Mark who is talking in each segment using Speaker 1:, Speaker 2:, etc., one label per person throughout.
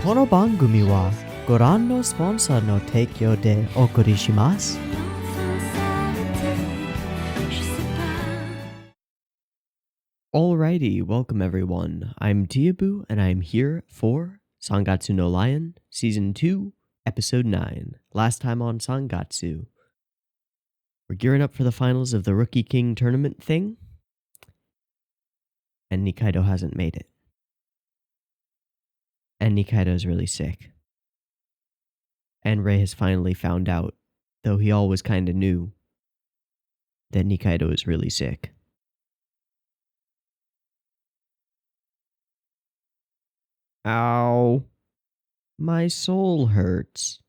Speaker 1: この番組はご覧のスポンサーの提供でお送りします。Alrighty, welcome everyone. I'm Teeaboo and I'm here for Sangatsu no Lion, Season 2, Episode 9. Last time on Sangatsu. We're gearing up for the finals of the Rookie King tournament thing. And Nikaido hasn't made it. And Nikaido's really sick. And Rei has finally found out, though he always kinda knew, that Nikaido is really sick. Ow. My soul hurts.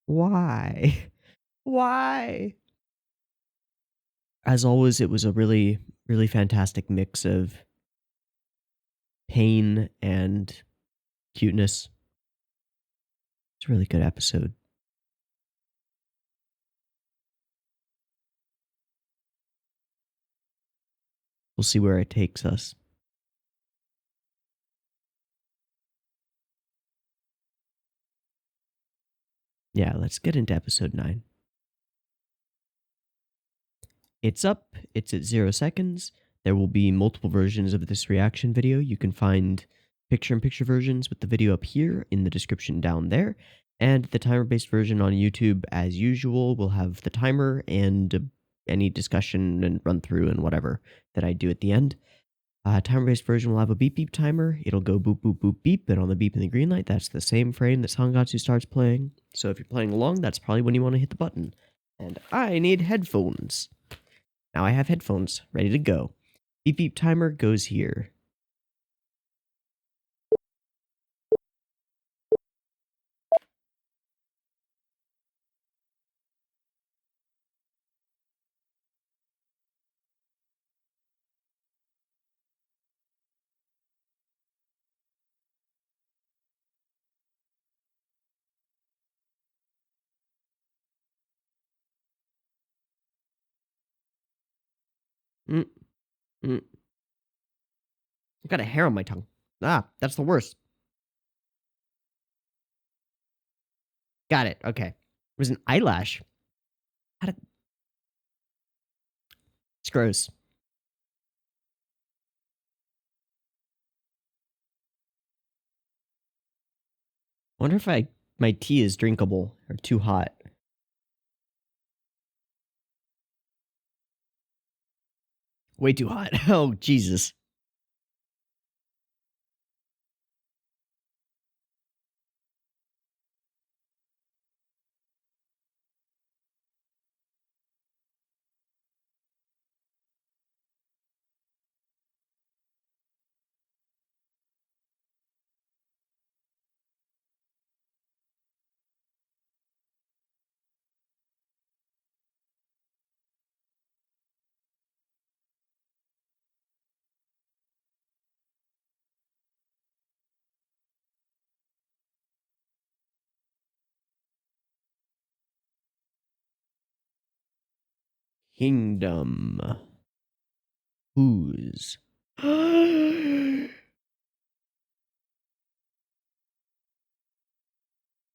Speaker 1: Why? Why? As always, it was a really, really fantastic mix of pain and cuteness. It's a really good episode. We'll see where it takes us. Yeah, let's get into episode 9. It's up, it's at 0 seconds. There will be multiple versions of this reaction video. You can find picture-in-picture versions with the video up here in the description down there. And the timer-based version on YouTube, as usual, will have the timer and any discussion and run-through and whatever that I do at the end. Timer-based version will have a beep-beep timer. It'll go boop, boop, boop, beep, and on the beep and the green light, that's the same frame that Sangatsu starts playing. So if you're playing along, that's probably when you want to hit the button. And I need headphones. Now I have headphones ready to go. Beep beep timer goes here. I've got a hair on my tongue. Ah, that's the worst. Got it. Okay. It was an eyelash. It's gross. I wonder if my tea is drinkable or too hot. Way too hot. Oh, Jesus. Kingdom. Who's?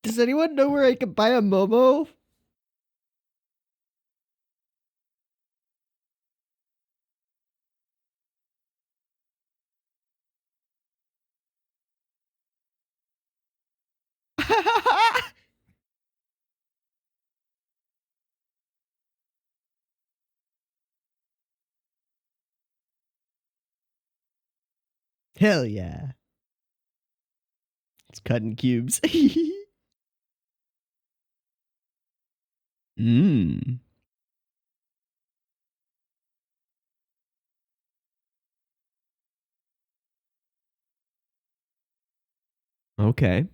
Speaker 1: Does anyone know where I can buy a Momo? Hell yeah. It's cutting cubes. Mmm. Okay.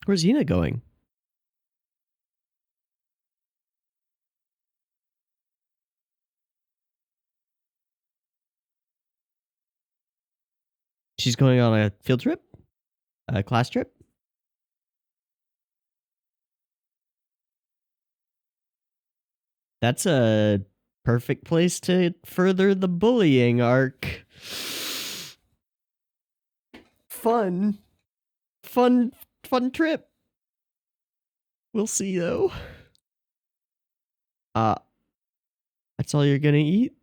Speaker 1: Where's Hina going? She's going on a field trip? A class trip? That's a Perfect place to further the bullying arc. Fun. Fun trip. We'll see though. That's all you're gonna eat?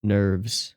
Speaker 1: Nerves.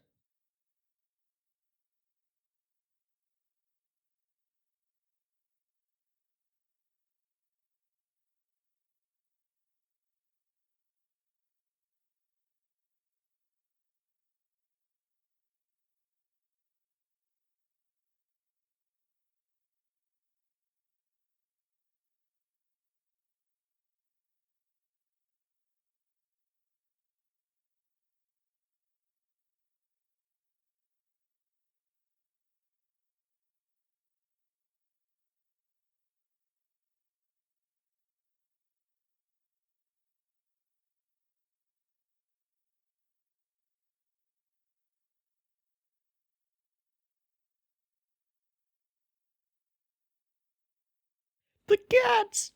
Speaker 1: The cats!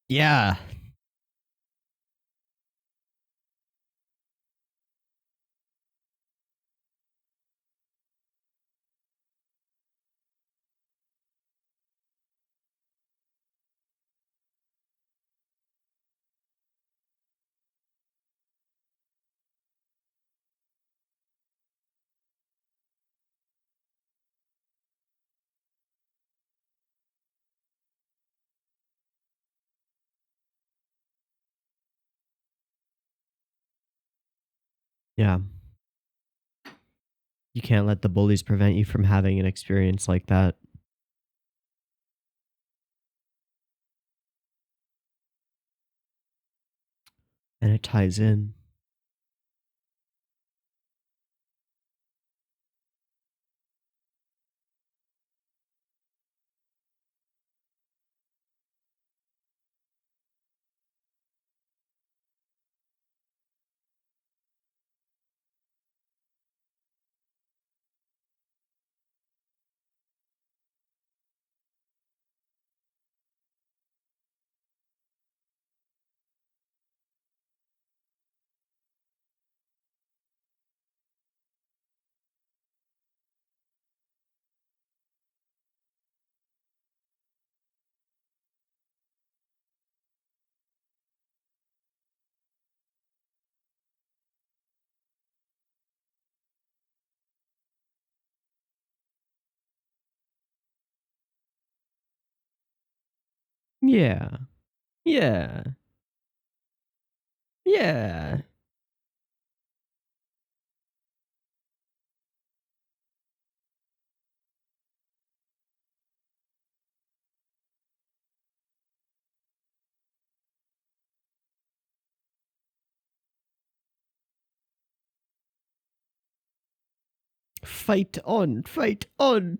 Speaker 1: Yeah. Yeah. You can't let the bullies prevent you from having an experience like that. And it ties in. Yeah. Yeah. Yeah. Fight on. Fight on.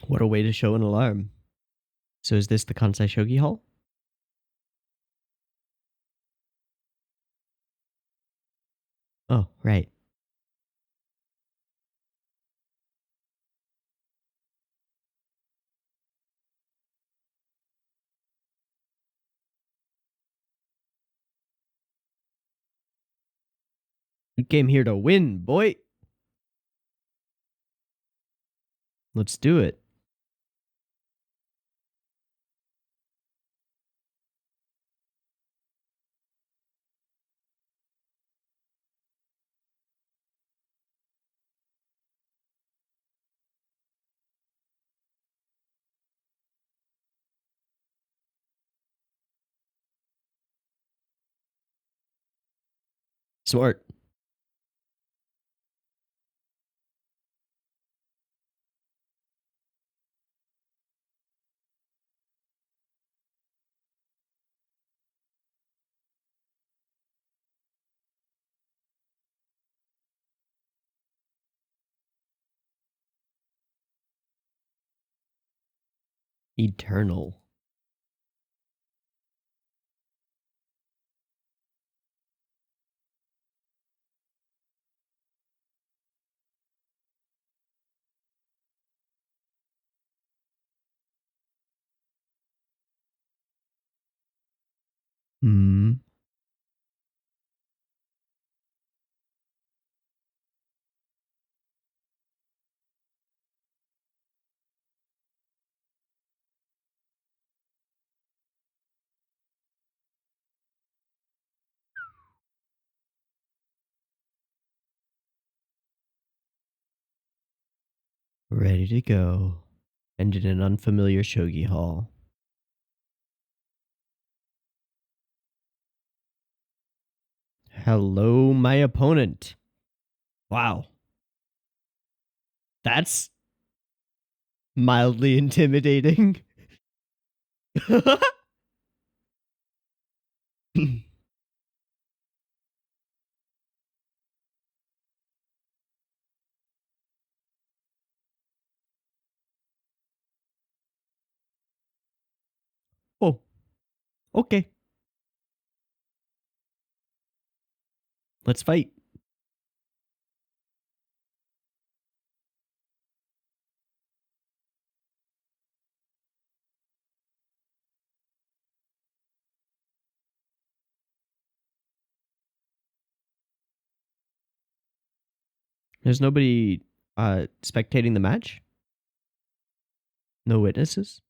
Speaker 1: What a way to show an alarm. So is this the Kansai Shogi Hall? Oh, right. You came here to win, boy. Let's do it. Smart. Eternal. Hmm. Ready to go. And in an unfamiliar shogi hall. Hello, my opponent. Wow. That's mildly intimidating. Oh, okay. Let's fight. There's nobody spectating the match? No witnesses?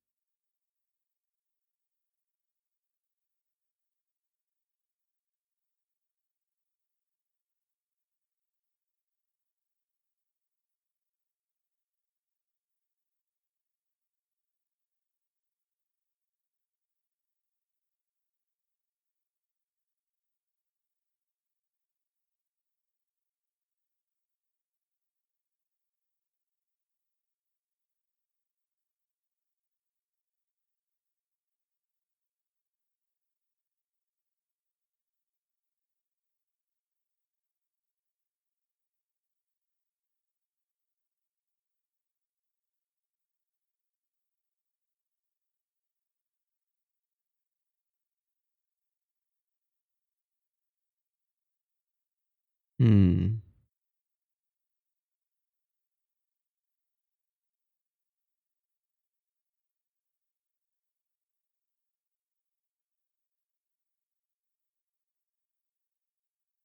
Speaker 1: Hmm.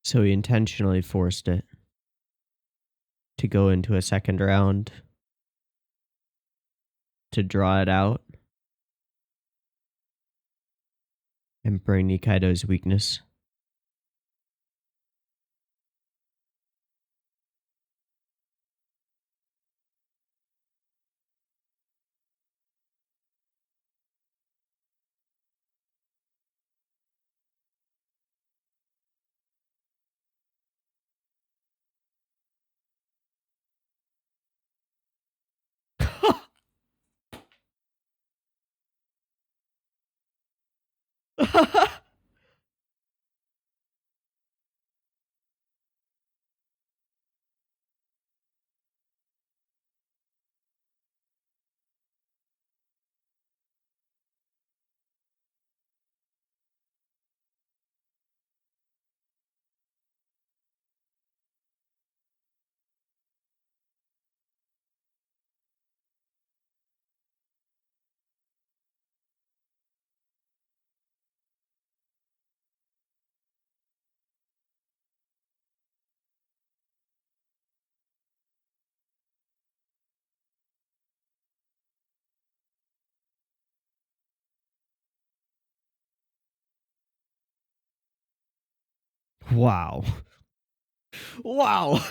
Speaker 1: So he intentionally forced it to go into a second round to draw it out and bring Nikaido's weakness. Wow. Wow.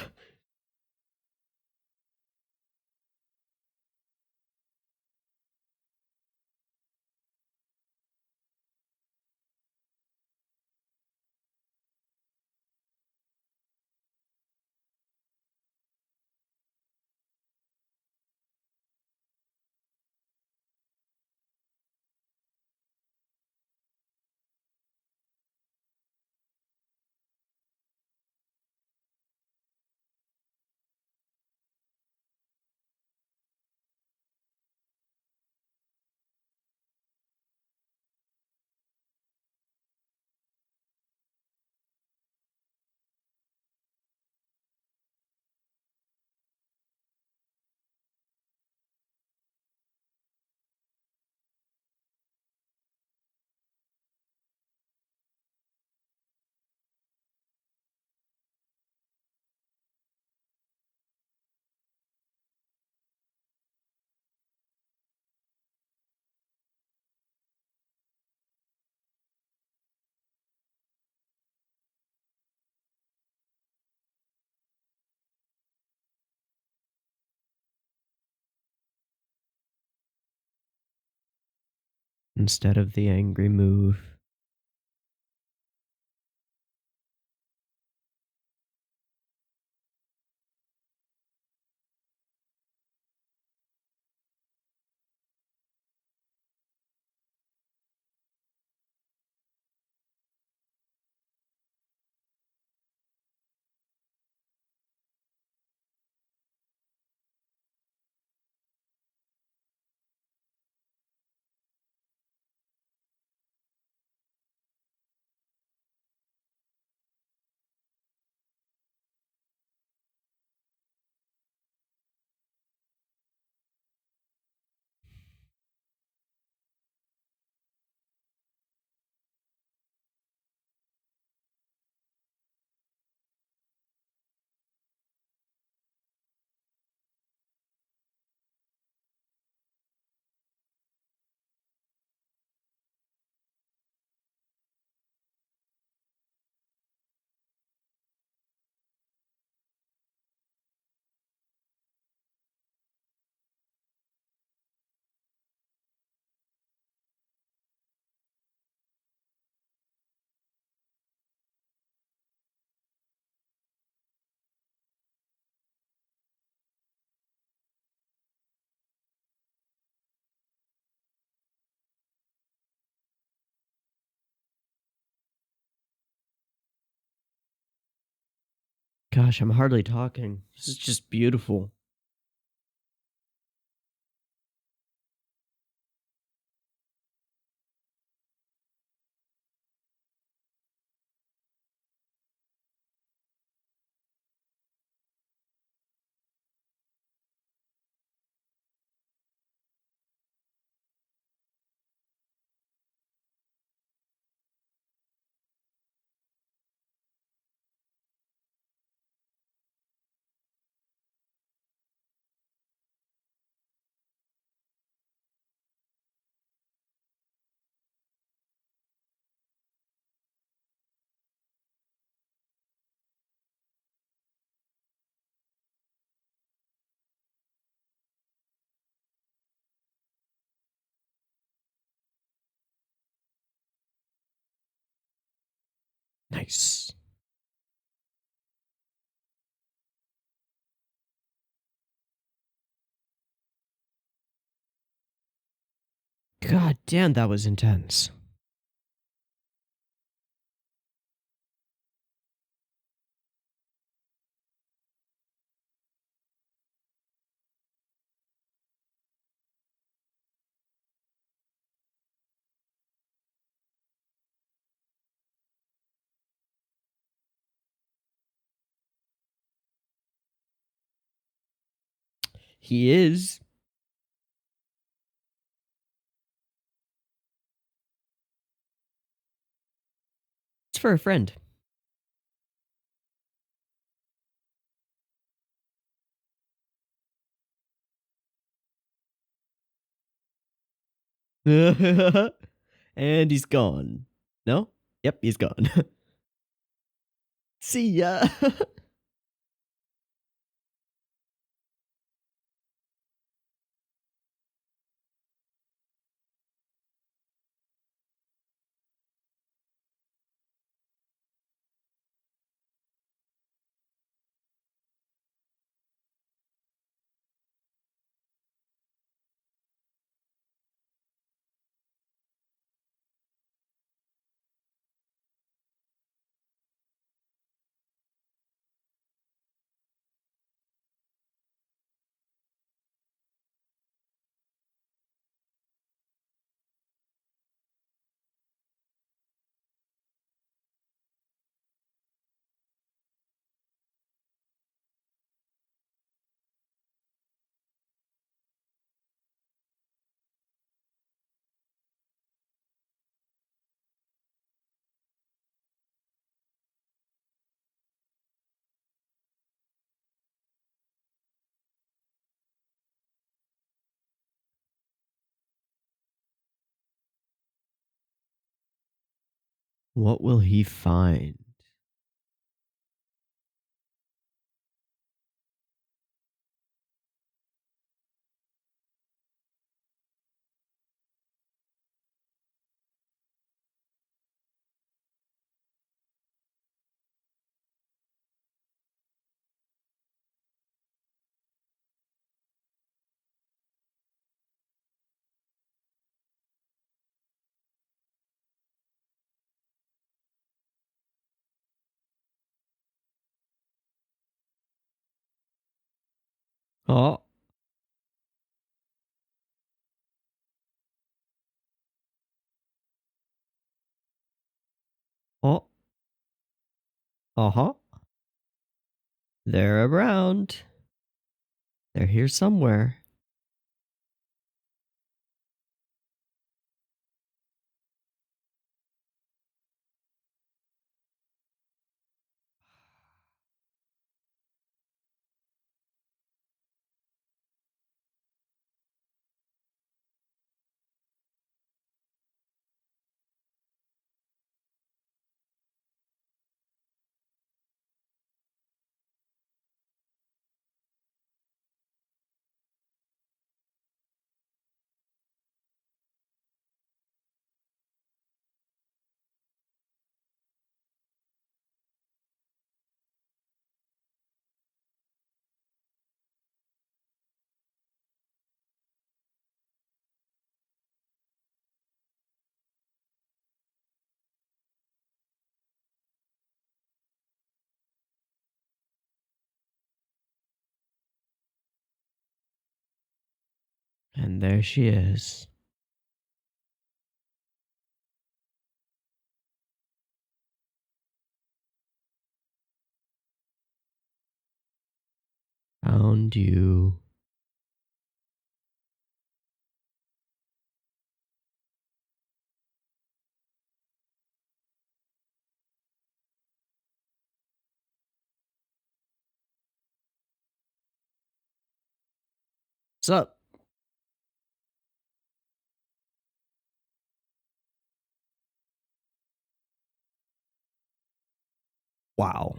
Speaker 1: instead of the angry move. Gosh, I'm hardly talking. This is just beautiful. Nice. God damn, that was intense. He is. It's for a friend. And he's gone. No? Yep, he's gone. See ya. What will he find? Oh. Oh. Uh-huh. They're around. They're here somewhere. And there she is. Found you. What's up? Wow.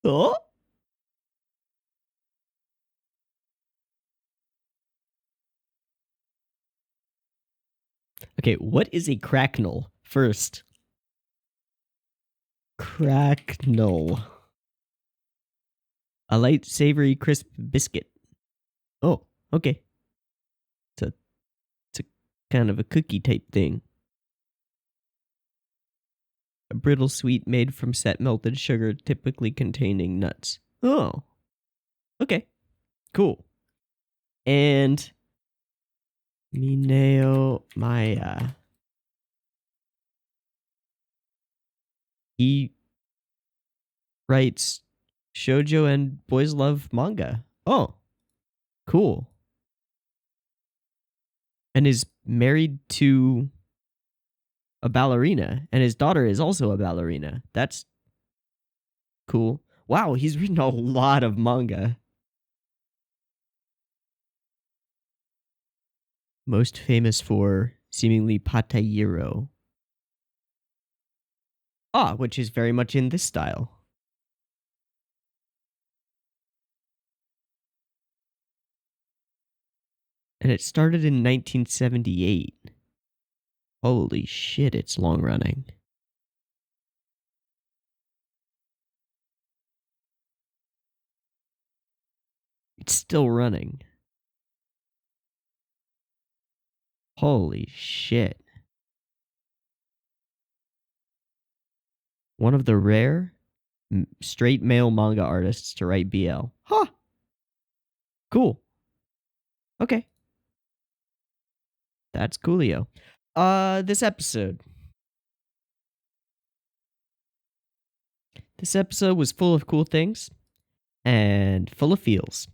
Speaker 1: Oh? Okay, what is a cracknel first? Cracknel. A light, savory, crisp biscuit. Oh, okay. It's a kind of a cookie type thing. A brittle sweet made from set melted sugar, typically containing nuts. Oh, okay. Cool. And Mineo Maya. He writes shoujo and boys love manga. Oh, cool. And is married to a ballerina, and his daughter is also a ballerina. That's cool. Wow, he's written a lot of manga. Most famous for seemingly Patayiro. Ah, which is very much in this style. And it started in 1978. Holy shit, it's long running. It's still running. Holy shit. One of the rare straight male manga artists to write BL. Huh. Cool. Okay. That's coolio. This episode. This episode was full of cool things and full of feels.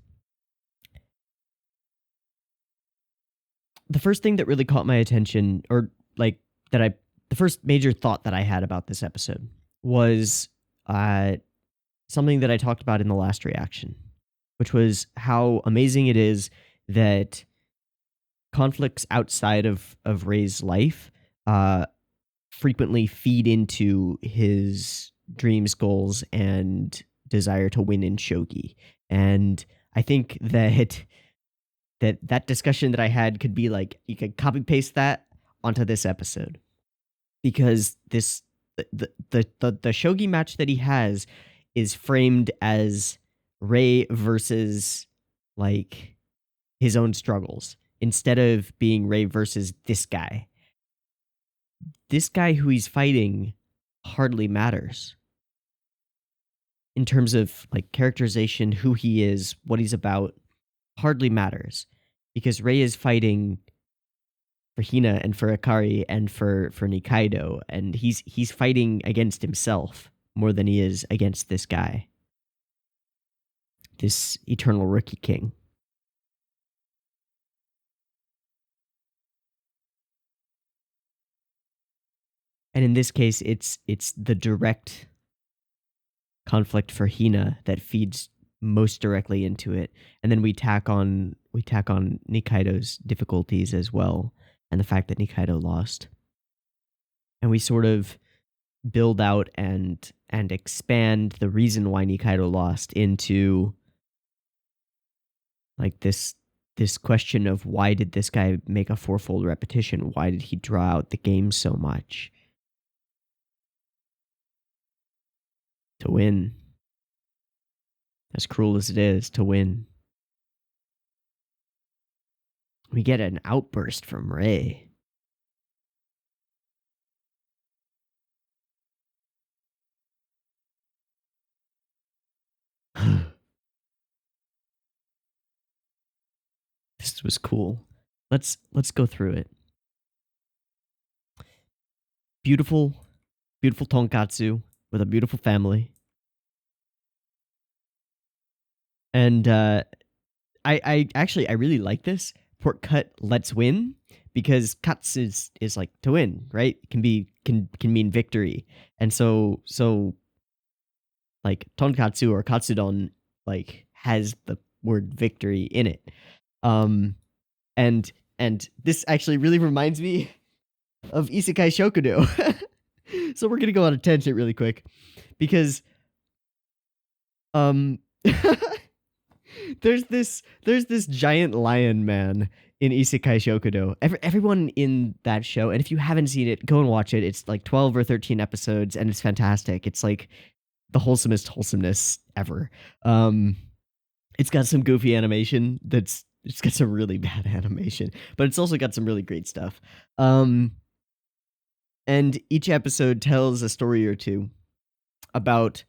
Speaker 1: The first thing that really caught my attention, or like the first major thought that I had about this episode was something that I talked about in the last reaction, which was how amazing it is that conflicts outside of Rei's life frequently feed into his dreams, goals, and desire to win in shogi. And I think that discussion that I had could be like, you could copy paste that onto this episode, because the shogi match that he has is framed as Rei versus like his own struggles, instead of being Rei versus this guy. This guy who he's fighting hardly matters in terms of like characterization, who he is, what he's about, hardly matters, because Rei is fighting for Hina and for Akari and for Nikaido, and he's fighting against himself more than he is against this guy, this eternal rookie king. And in this case, it's the direct conflict for Hina that feeds most directly into it, and then we tack on Nikaido's difficulties as well, and the fact that Nikaido lost, and we sort of build out and expand the reason why Nikaido lost into like this question of, why did this guy make a fourfold repetition? Why did he draw out the game so much? To win. As cruel as it is, to win. We get an outburst from Rei. This was cool. Let's go through it. Beautiful tonkatsu with a beautiful family. And I actually really like this. Pork cut, let's win, because katsu is like to win, right? Can mean victory. And so like tonkatsu or katsudon like has the word victory in it. And this actually really reminds me of Isekai Shokudo. So we're gonna go on a tangent really quick, because Um, there's this giant lion man in Isekai Shokudo. Everyone in that show, and if you haven't seen it, go and watch it. It's like 12 or 13 episodes, and it's fantastic. It's like the wholesomest wholesomeness ever. Um, it's got some goofy animation. It's got some really bad animation, but it's also got some really great stuff. And each episode tells a story or two about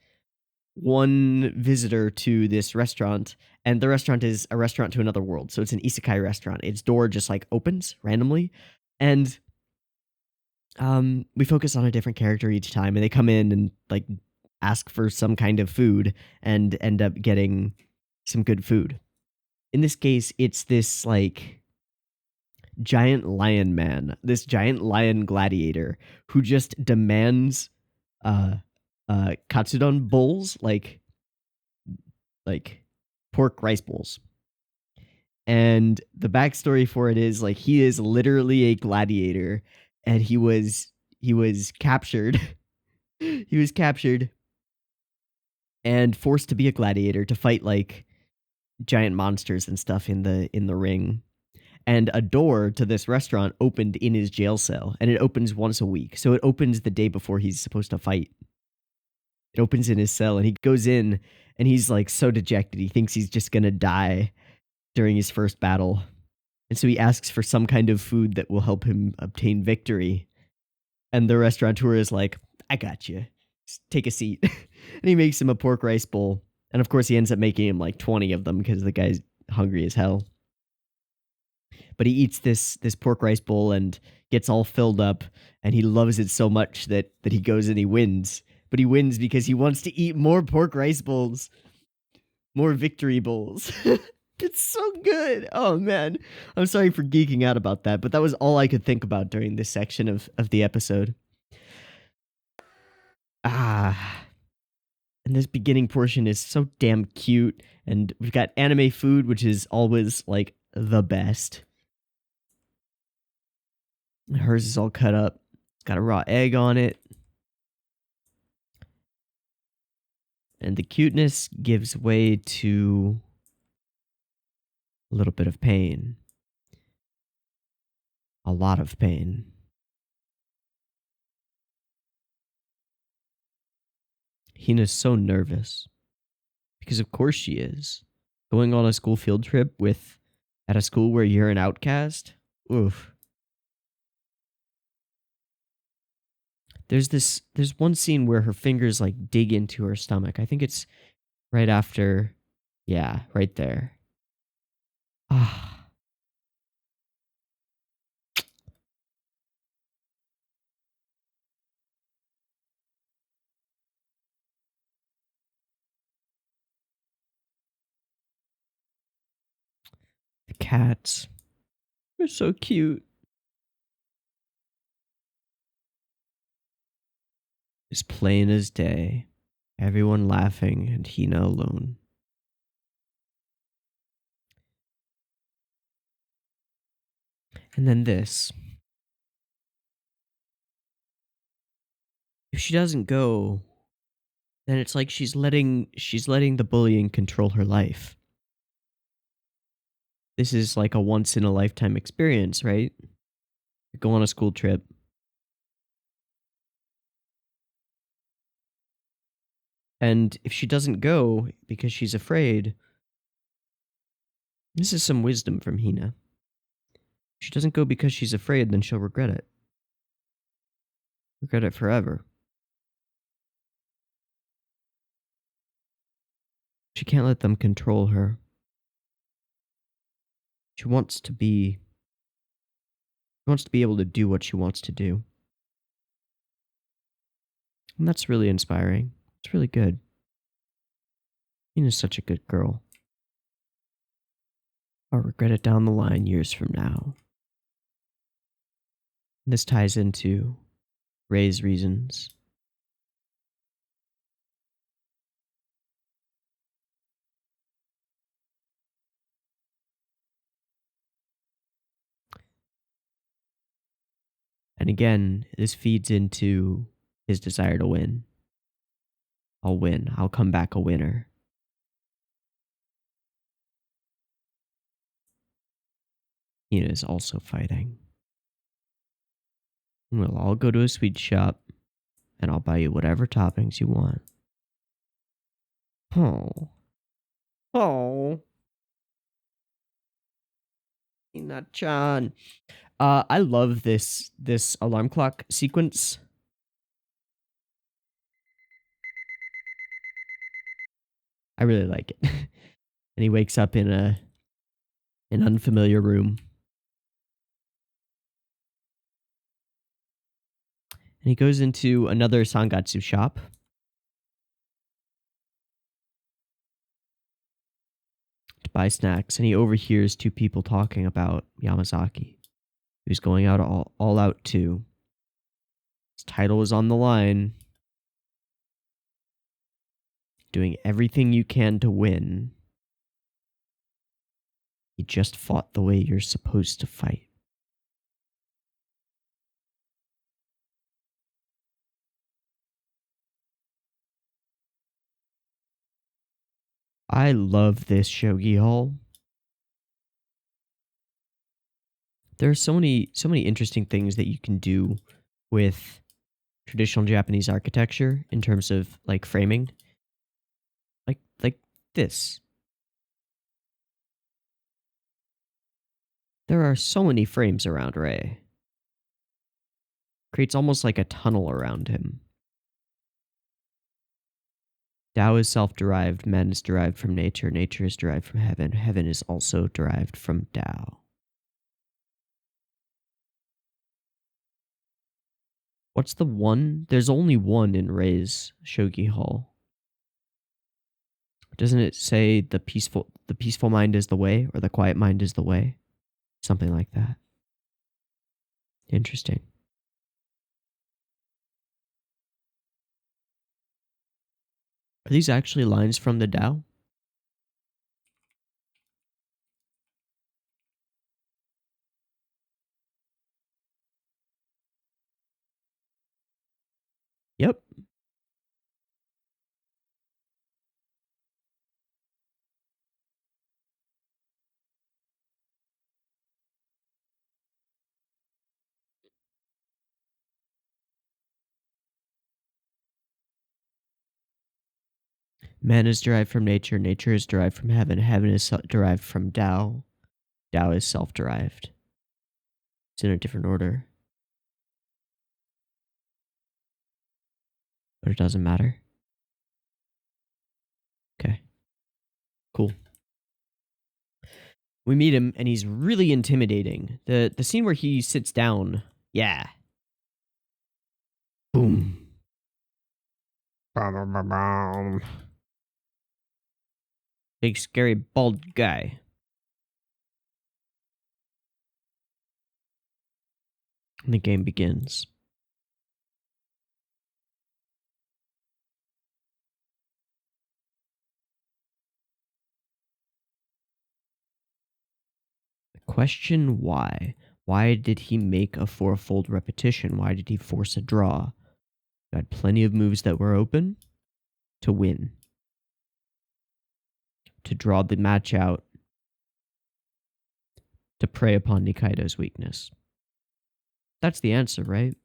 Speaker 1: one visitor to this restaurant, and the restaurant is a restaurant to another world. So it's an isekai restaurant. Its door just like opens randomly, and we focus on a different character each time, and they come in and like ask for some kind of food and end up getting some good food. In this case, it's this like giant lion man, this giant lion gladiator who just demands katsudon bowls, like pork rice bowls. And the backstory for it is like he is literally a gladiator, and he was captured. He was captured and forced to be a gladiator to fight like giant monsters and stuff in the ring. And a door to this restaurant opened in his jail cell, and it opens once a week. So it opens the day before he's supposed to fight. It opens in his cell, and he goes in, and he's like so dejected. He thinks he's just gonna die during his first battle. And so he asks for some kind of food that will help him obtain victory. And the restaurateur is like, I got you. Just take a seat. And he makes him a pork rice bowl. And of course, he ends up making him like 20 of them because the guy's hungry as hell. But he eats this pork rice bowl and gets all filled up, and he loves it so much that he goes and he wins. But he wins because he wants to eat more pork rice bowls, more victory bowls. It's so good. Oh man, I'm sorry for geeking out about that, but that was all I could think about during this section of the episode. And this beginning portion is so damn cute, and we've got anime food, which is always like the best. Hers is all cut up. It's got a raw egg on it. And the cuteness gives way to a little bit of pain. A lot of pain. Hina's so nervous. Because of course she is. Going on a school field trip at a school where you're an outcast? Oof. There's one scene where her fingers like dig into her stomach. I think it's right after, yeah, right there. Ah. The cats. They're so cute. It's plain as day. Everyone laughing and Hina alone. And then this. If she doesn't go, then it's like she's letting the bullying control her life. This is like a once in a lifetime experience, right? You go on a school trip. And if she doesn't go because she's afraid, this is some wisdom from Hina. If she doesn't go because she's afraid, then she'll regret it. Regret it forever. She can't let them control her. She wants to be able to do what she wants to do. And that's really inspiring. It's really good. Hina's such a good girl. I'll regret it down the line years from now. And this ties into Rei's reasons. And again, this feeds into his desire to win. I'll win. I'll come back a winner. Hina is also fighting. We'll all go to a sweet shop, and I'll buy you whatever toppings you want. Oh. Oh. Hina-chan. I love this alarm clock sequence. I really like it. And he wakes up in an unfamiliar room. And he goes into another Sangatsu shop. To buy snacks, and he overhears two people talking about Yamazaki, who's going out all out too. His title is on the line. Doing everything you can to win. He just fought the way you're supposed to fight. I love this shogi hall. There are so many interesting things that you can do with traditional Japanese architecture in terms of like framing. Like this. There are so many frames around Rei. Creates almost like a tunnel around him. Tao is self-derived, man is derived from nature, nature is derived from heaven, heaven is also derived from Tao. What's the one? There's only one in Rei's Shogi Hall. Doesn't it say the peaceful mind is the way, or the quiet mind is the way? Something like that. Interesting. Are these actually lines from the Tao? Yep. Man is derived from nature, nature is derived from heaven, heaven is derived from Tao, Tao is self-derived. It's in a different order. But it doesn't matter. Okay. Cool. We meet him, and he's really intimidating. The scene where he sits down, yeah. Boom. Big, scary, bald guy. And the game begins. Question why? Why did he make a fourfold repetition? Why did he force a draw? You had plenty of moves that were open to win. To draw the match out. To prey upon Nikaido's weakness. That's the answer, right?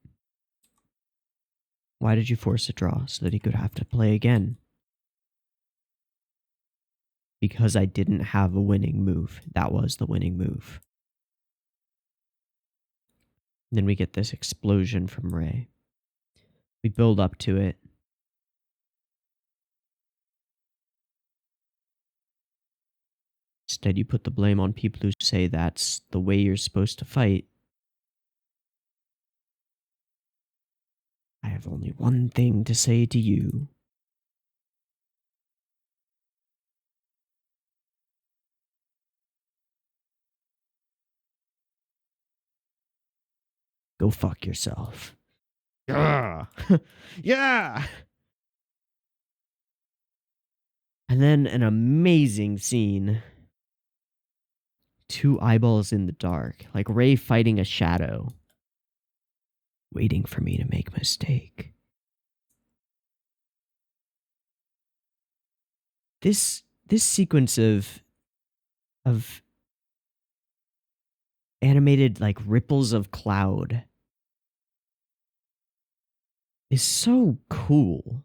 Speaker 1: Why did you force a draw? So that he could have to play again. Because I didn't have a winning move. That was the winning move. And then we get this explosion from Rei. We build up to it. Instead, you put the blame on people who say that's the way you're supposed to fight. I have only one thing to say to you. Go fuck yourself. Yeah. Yeah. And then an amazing scene. Two eyeballs in the dark, like Rei fighting a shadow. Waiting for me to make a mistake. This sequence of animated like ripples of cloud is so cool.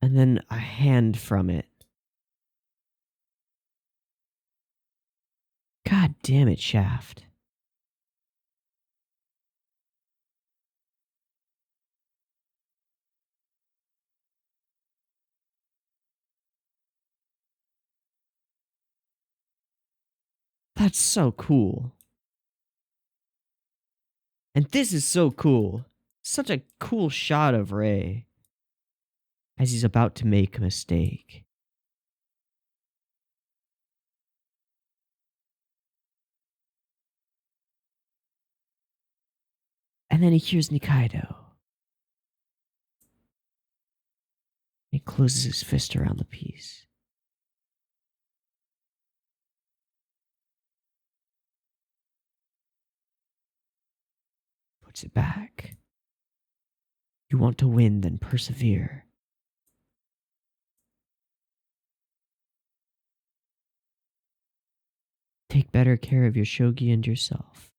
Speaker 1: And then a hand from it. God damn it, Shaft. That's so cool. And this is so cool. Such a cool shot of Ray as he's about to make a mistake. And then he hears Nikaido. He closes his fist around the piece. Puts it back. You want to win, then persevere. Take better care of your shogi and yourself.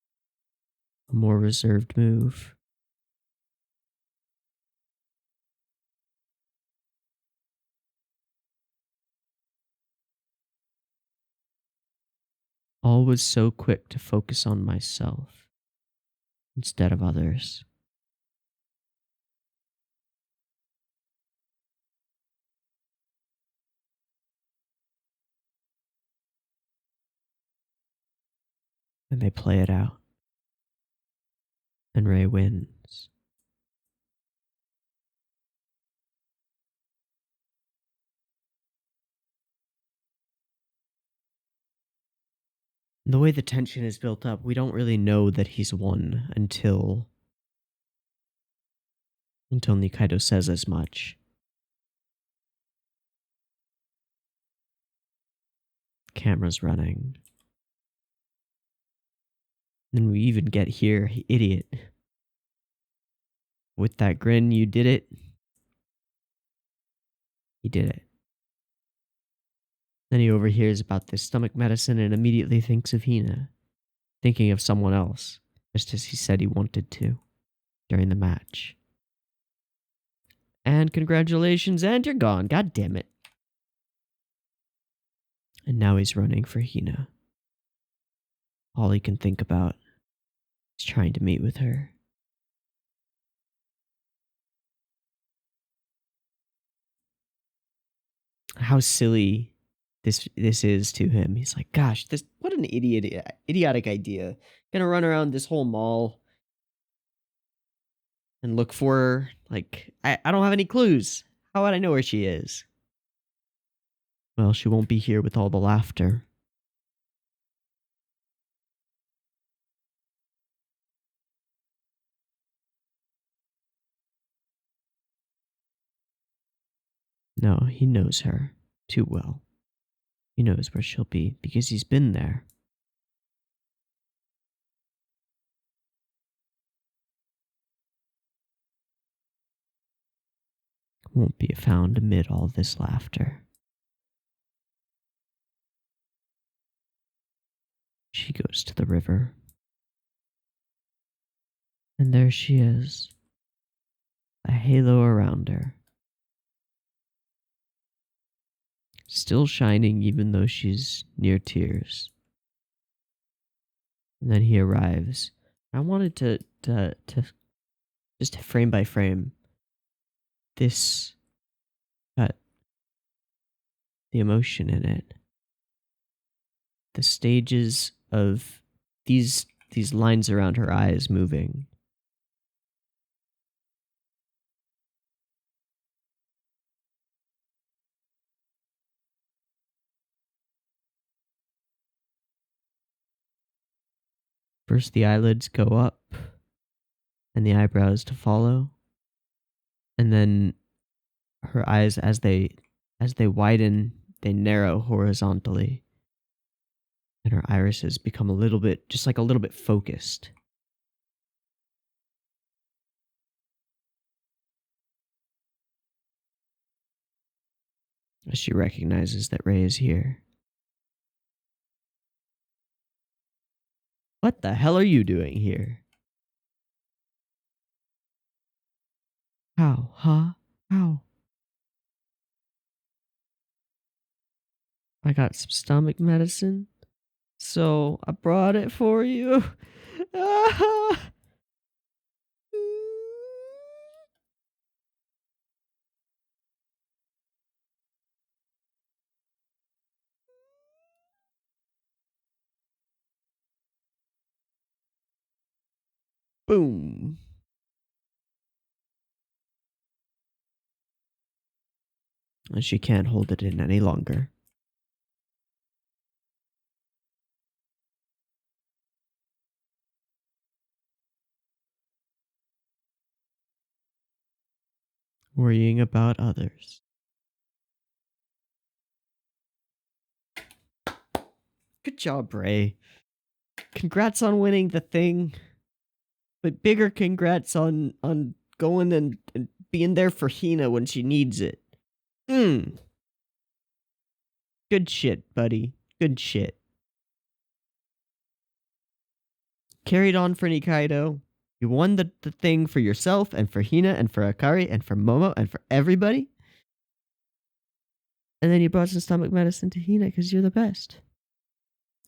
Speaker 1: A more reserved move. Always so quick to focus on myself instead of others. And they play it out. And Ray wins. The way the tension is built up, we don't really know that he's won until Nikaido says as much. Camera's running. Then we even get here, idiot. With that grin, you did it. He did it. Then he overhears about this stomach medicine and immediately thinks of Hina, thinking of someone else, just as he said he wanted to during the match. And congratulations, and you're gone. God damn it. And now he's running for Hina. All he can think about is trying to meet with her. How silly this is to him. He's like, gosh, what an idiotic idea. Gonna run around this whole mall and look for her. Like, I don't have any clues. How would I know where she is? Well, she won't be here with all the laughter. No, he knows her too well. He knows where she'll be because he's been there. Won't be found amid all this laughter. She goes to the river. And there she is. A halo around her. Still shining even though she's near tears. And then he arrives. I wanted to just frame by frame this cut, the emotion in it, the stages of these lines around her eyes moving. First the eyelids go up and the eyebrows to follow. And then her eyes as they widen, they narrow horizontally. And her irises become a little bit focused. As she recognizes that Ray is here. What the hell are you doing here? How? Huh? How? I got some stomach medicine, so I brought it for you. Boom. And she can't hold it in any longer. Worrying about others. Good job, Ray. Congrats on winning the thing. But bigger congrats on going and being there for Hina when she needs it. Good shit, buddy. Good shit. Carried on for Nikaido. You won the thing for yourself and for Hina and for Akari and for Momo and for everybody. And then you brought some stomach medicine to Hina because you're the best.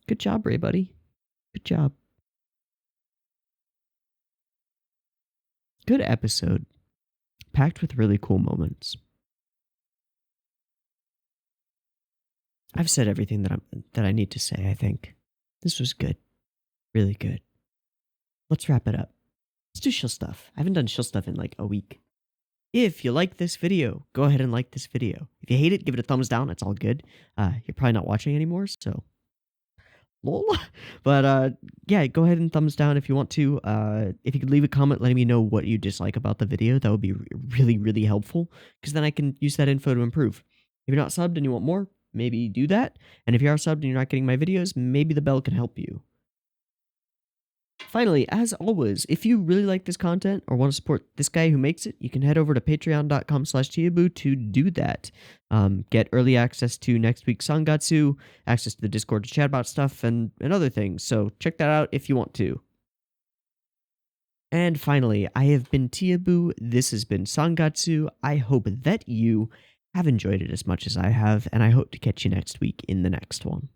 Speaker 1: Good job, Ray, buddy. Good job. Good episode. Packed with really cool moments. I've said everything that I need to say, I think. This was good. Really good. Let's wrap it up. Let's do shill stuff. I haven't done shill stuff in like a week. If you like this video, go ahead and like this video. If you hate it, give it a thumbs down. It's all good. You're probably not watching anymore, so lol. But yeah, go ahead and thumbs down if you want to. If you could leave a comment letting me know what you dislike about the video, that would be really, really helpful, because then I can use that info to improve. If you're not subbed and you want more, maybe do that. And if you are subbed and you're not getting my videos, maybe the bell can help you. Finally, as always, if you really like this content or want to support this guy who makes it, you can head over to patreon.com/Teeaboo to do that. Get early access to next week's Sangatsu, access to the Discord to chat about stuff, and other things. So check that out if you want to. And finally, I have been Teeaboo. This has been Sangatsu. I hope that you have enjoyed it as much as I have, and I hope to catch you next week in the next one.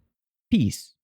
Speaker 1: Peace.